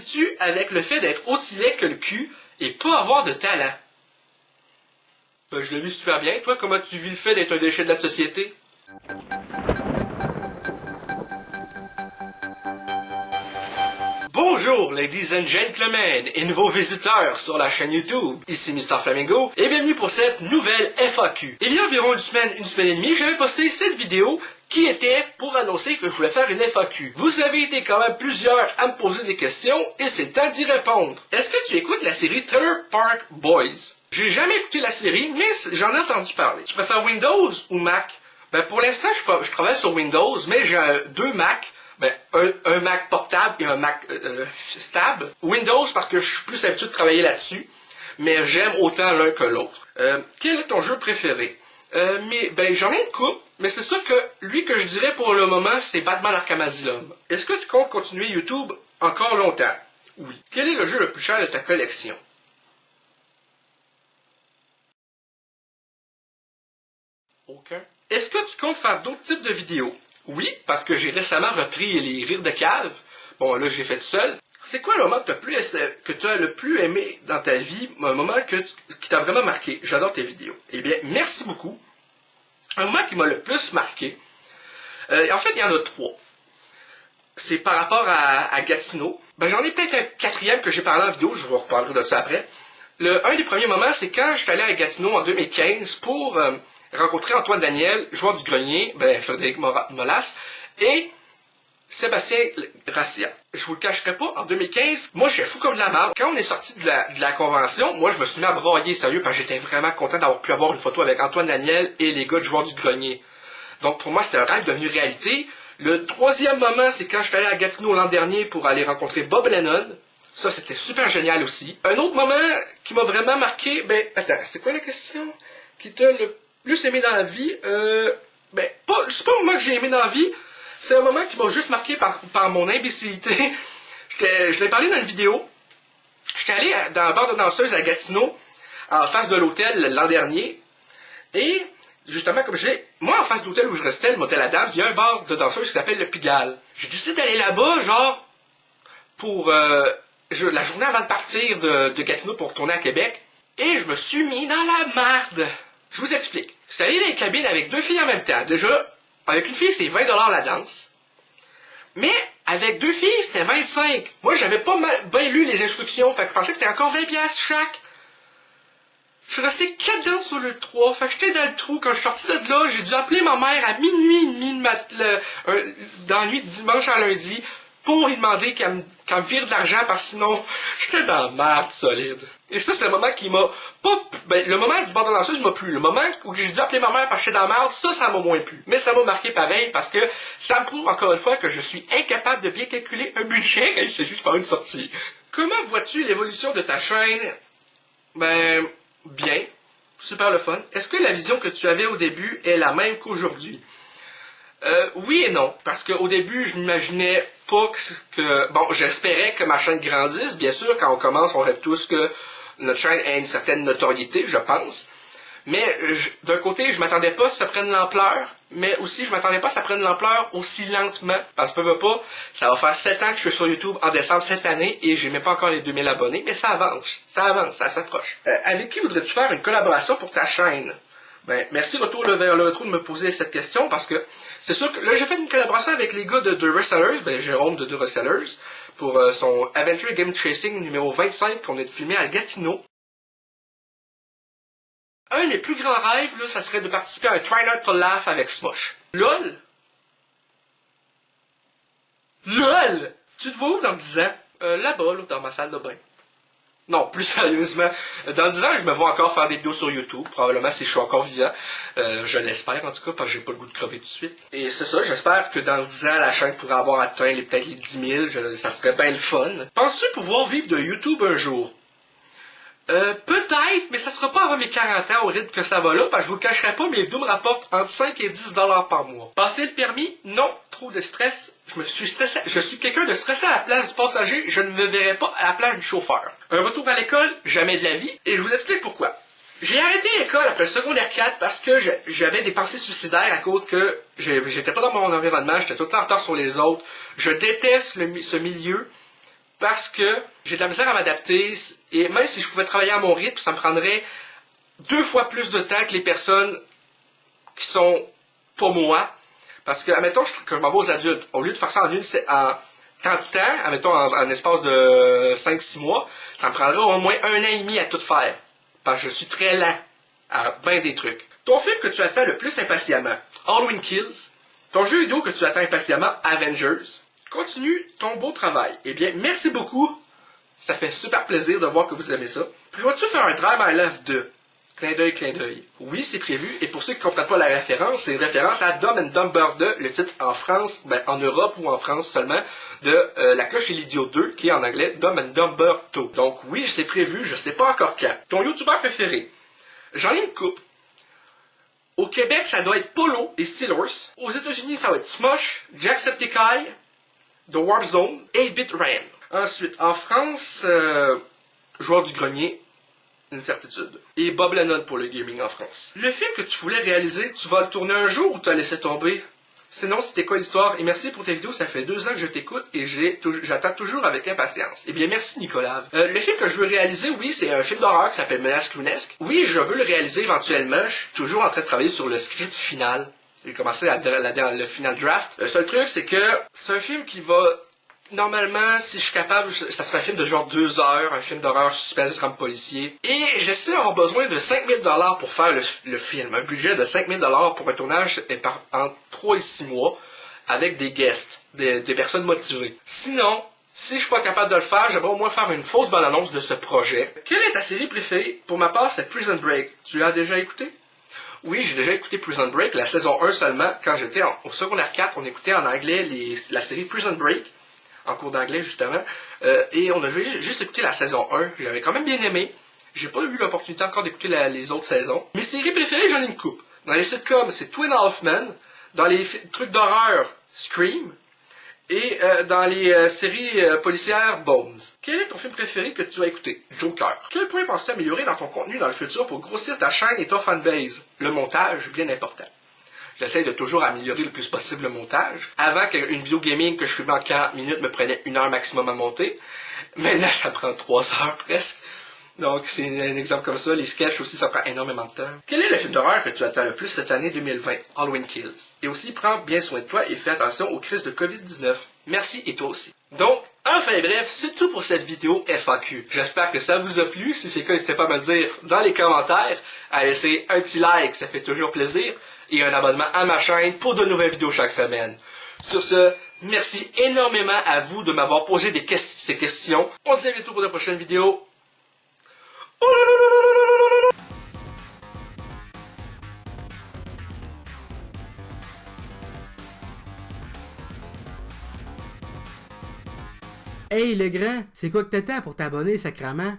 vis-tu avec le fait d'être aussi laid que le cul et pas avoir de talent? Ben, je le vis super bien. Toi, comment tu vis le fait d'être un déchet de la société? Bonjour, ladies and gentlemen, et nouveaux visiteurs sur la chaîne YouTube. Ici Mr. Flamingo, et bienvenue pour cette nouvelle FAQ. Il y a environ une semaine et demie, j'avais posté cette vidéo qui était pour annoncer que je voulais faire une FAQ. Vous avez été quand même plusieurs à me poser des questions, et c'est le temps d'y répondre. Est-ce que tu écoutes la série Trailer Park Boys? J'ai jamais écouté la série, mais j'en ai entendu parler. Tu préfères Windows ou Mac? Ben pour l'instant, je travaille sur Windows, mais j'ai deux Mac. Ben, un Mac portable et un Mac stable. Windows parce que je suis plus habitué de travailler là-dessus, mais j'aime autant l'un que l'autre. Quel est ton jeu préféré? Ben j'en ai une couple, mais c'est sûr que lui que je dirais pour le moment, c'est Batman Arkham Asylum. Est-ce que tu comptes continuer YouTube encore longtemps? Oui. Quel est le jeu le plus cher de ta collection? Aucun. Est-ce que tu comptes faire d'autres types de vidéos? Oui, parce que j'ai récemment repris les rires de cave. Bon, là, j'ai fait tout seul. C'est quoi le moment que tu as le plus aimé dans ta vie, un moment qui t'a vraiment marqué? J'adore tes vidéos. Eh bien, merci beaucoup. Un moment qui m'a le plus marqué, en fait, il y en a trois. C'est par rapport à Gatineau. Ben, j'en ai peut-être un quatrième que j'ai parlé en vidéo, je vous reparlerai de ça après. Un des premiers moments, c'est quand je suis allé à Gatineau en 2015 pour rencontrer Antoine Daniel, joueur du grenier, Frédéric Molas, et Sébastien Gracia. Je vous le cacherai pas, en 2015, moi j'étais fou comme de la merde. Quand on est sorti de la convention, moi je me suis mis à brailler sérieux parce que j'étais vraiment content d'avoir pu avoir une photo avec Antoine Daniel et les gars de joueurs du grenier. Donc pour moi c'était un rêve devenu réalité. Le troisième moment, c'est quand je suis allé à Gatineau l'an dernier pour aller rencontrer Bob Lennon. Ça c'était super génial aussi. Un autre moment qui m'a vraiment marqué, attends, c'est quoi la question? Qui t'a le plus aimé dans la vie, c'est pas un moment que j'ai aimé dans la vie, c'est un moment qui m'a juste marqué par mon imbécilité. Je l'ai parlé dans une vidéo. J'étais allé dans un bar de danseuse à Gatineau, en face de l'hôtel l'an dernier, et justement, moi en face de l'hôtel où je restais, le motel Adams, il y a un bar de danseuse qui s'appelle le Pigalle. J'ai décidé d'aller là-bas, genre, pour la journée avant de partir de Gatineau pour retourner à Québec, et je me suis mis dans la merde. Je vous explique. J'étais allé dans les cabines avec deux filles en même temps. Déjà, avec une fille, c'est 20$ la danse. Mais avec deux filles, c'était 25$. Moi, j'avais pas bien lu les instructions, fait que je pensais que c'était encore 20$ chaque. Je suis resté 4 danses sur le 3, fait que j'étais dans le trou. Quand je suis sorti de là, j'ai dû appeler ma mère à minuit et demi dans la nuit de dimanche à lundi pour lui demander qu'elle me vire de l'argent parce que sinon, j'étais dans la merde solide. Et ça, c'est le moment qui m'a pas... le moment du bar de danseuse m'a plu. Le moment où j'ai dû appeler ma mère parce que j'étais dans la merde, ça m'a moins plu. Mais ça m'a marqué pareil parce que ça me prouve encore une fois que je suis incapable de bien calculer un budget quand il s'agit de faire une sortie. Comment vois-tu l'évolution de ta chaîne? Bien. Super le fun. Est-ce que la vision que tu avais au début est la même qu'aujourd'hui? Oui et non. Parce qu'au début, je m'imaginais pas que... Bon, j'espérais que ma chaîne grandisse. Bien sûr, quand on commence, on rêve tous que notre chaîne ait une certaine notoriété, je pense. Mais d'un côté, je m'attendais pas à ce que ça prenne l'ampleur, mais aussi je m'attendais pas à ce que ça prenne l'ampleur aussi lentement. Parce que pas, ça va faire 7 ans que je suis sur YouTube en décembre cette année et j'ai même pas encore les 2000 abonnés, mais ça avance, ça s'approche. Avec qui voudrais-tu faire une collaboration pour ta chaîne? Merci vers le retour de me poser cette question parce que c'est sûr que là j'ai fait une collaboration avec les gars de The Resellers, Jérôme de The Resellers, pour son Adventure Game Chasing numéro 25 qu'on a filmé à Gatineau. Un de mes plus grands rêves, là, ça serait de participer à un Try Not to Laugh avec Smosh. LOL! LOL! Tu te vois où dans 10 ans? Là-bas, là, dans ma salle de bain. Non, plus sérieusement, dans 10 ans, je me vois encore faire des vidéos sur YouTube, probablement si je suis encore vivant. Je l'espère en tout cas, parce que j'ai pas le goût de crever tout de suite. Et c'est ça, j'espère que dans 10 ans, la chaîne pourrait avoir atteint peut-être les 10 000, ça serait bien le fun. Penses-tu pouvoir vivre de YouTube un jour? Peut-être, mais ça sera pas avant mes 40 ans au rythme que ça va là, parce que je vous le cacherai pas, mes vidéos me rapportent entre 5 et 10$ par mois. Passer le permis? Non. Trop de stress. Je suis quelqu'un de stressé à la place du passager, je ne me verrai pas à la place du chauffeur. Un retour à l'école? Jamais de la vie. Et je vous explique pourquoi. J'ai arrêté l'école après le secondaire 4 parce que j'avais des pensées suicidaires à cause que j'étais pas dans mon environnement, j'étais tout le temps en retard sur les autres. Je déteste ce milieu. parce que j'ai de la misère à m'adapter, et même si je pouvais travailler à mon rythme, ça me prendrait 2 fois plus de temps que les personnes qui sont pas moi. Parce que, admettons que je m'en vais aux adultes, au lieu de faire ça en temps de temps, admettons en espace de 5-6 mois, ça me prendra au moins 1 an et demi à tout faire. Parce que je suis très lent à bien des trucs. Ton film que tu attends le plus impatiemment, Halloween Kills. Ton jeu vidéo que tu attends impatiemment, Avengers. Continue ton beau travail. Eh bien, merci beaucoup. Ça fait super plaisir de voir que vous aimez ça. Puis, vas-tu faire un Drive My Life 2? Clin d'œil, clin d'œil. Oui, c'est prévu. Et pour ceux qui ne comprennent pas la référence, c'est une référence à Dumb and Dumber 2, le titre en France, en Europe ou en France seulement, de La Cloche et l'Idiot 2, qui est en anglais Dumb and Dumber 2. Donc oui, c'est prévu, je sais pas encore quand. Ton YouTuber préféré? J'en ai une coupe. Au Québec, ça doit être Polo et Steelers. Aux États-Unis, ça va être Smosh, Jacksepticeye, The Warp Zone, 8-Bit Ryan. Ensuite, en France, Joueur du Grenier, une certitude. Et Bob Lennon pour le gaming en France. Le film que tu voulais réaliser, tu vas le tourner un jour ou tu as laissé tomber? Sinon, c'était quoi l'histoire? Et merci pour tes vidéos, ça fait 2 ans que je t'écoute et j'attends toujours avec impatience. Eh bien, merci Nicolas. Le film que je veux réaliser, oui, c'est un film d'horreur qui s'appelle Menace Clownesque. Oui, je veux le réaliser éventuellement. Je suis toujours en train de travailler sur le script final. J'ai commencé le final draft. Le seul truc, c'est que c'est un film qui va... Normalement, si je suis capable, ça serait un film de genre 2 heures, un film d'horreur, suspense, drame policier. Et j'essaie d'avoir besoin de 5 000 $ pour faire le film. Un budget de 5 000 $ pour un tournage entre 3 et 6 mois, avec des guests, des personnes motivées. Sinon, si je suis pas capable de le faire, j'aimerais au moins faire une fausse bande-annonce de ce projet. Quelle est ta série préférée? Pour ma part, c'est Prison Break. Tu l'as déjà écouté? Oui, j'ai déjà écouté Prison Break, la saison 1 seulement. Quand j'étais au secondaire 4, on écoutait en anglais la série Prison Break. En cours d'anglais justement, et on avait juste écouté la saison 1, j'avais quand même bien aimé, j'ai pas eu l'opportunité encore d'écouter les autres saisons. Mes séries préférées, j'en ai une coupe. Dans les sitcoms, c'est Two and a Half Men, dans les trucs d'horreur, Scream, et dans les séries policières, Bones. Quel est ton film préféré que tu as écouté? Joker. Quel point penses-tu améliorer dans ton contenu dans le futur pour grossir ta chaîne et ta fanbase? Le montage, bien important. J'essaie de toujours améliorer le plus possible le montage. Avant qu'une vidéo gaming que je filmais en 40 minutes me prenait 1 heure maximum à monter. Maintenant, ça prend 3 heures presque. Donc, c'est un exemple comme ça. Les sketchs aussi, ça prend énormément de temps. Quel est le film d'horreur que tu attends le plus cette année 2020? Halloween Kills. Et aussi, prends bien soin de toi et fais attention aux crises de COVID-19. Merci et toi aussi. Donc, enfin bref, c'est tout pour cette vidéo FAQ. J'espère que ça vous a plu. Si c'est le cas, n'hésitez pas à me le dire dans les commentaires. À laisser un petit like, ça fait toujours plaisir. Et un abonnement à ma chaîne pour de nouvelles vidéos chaque semaine. Sur ce, merci énormément à vous de m'avoir posé ces questions. On se dit à bientôt pour de prochaines vidéos. Hey le grand, c'est quoi que t'attends pour t'abonner, sacrament?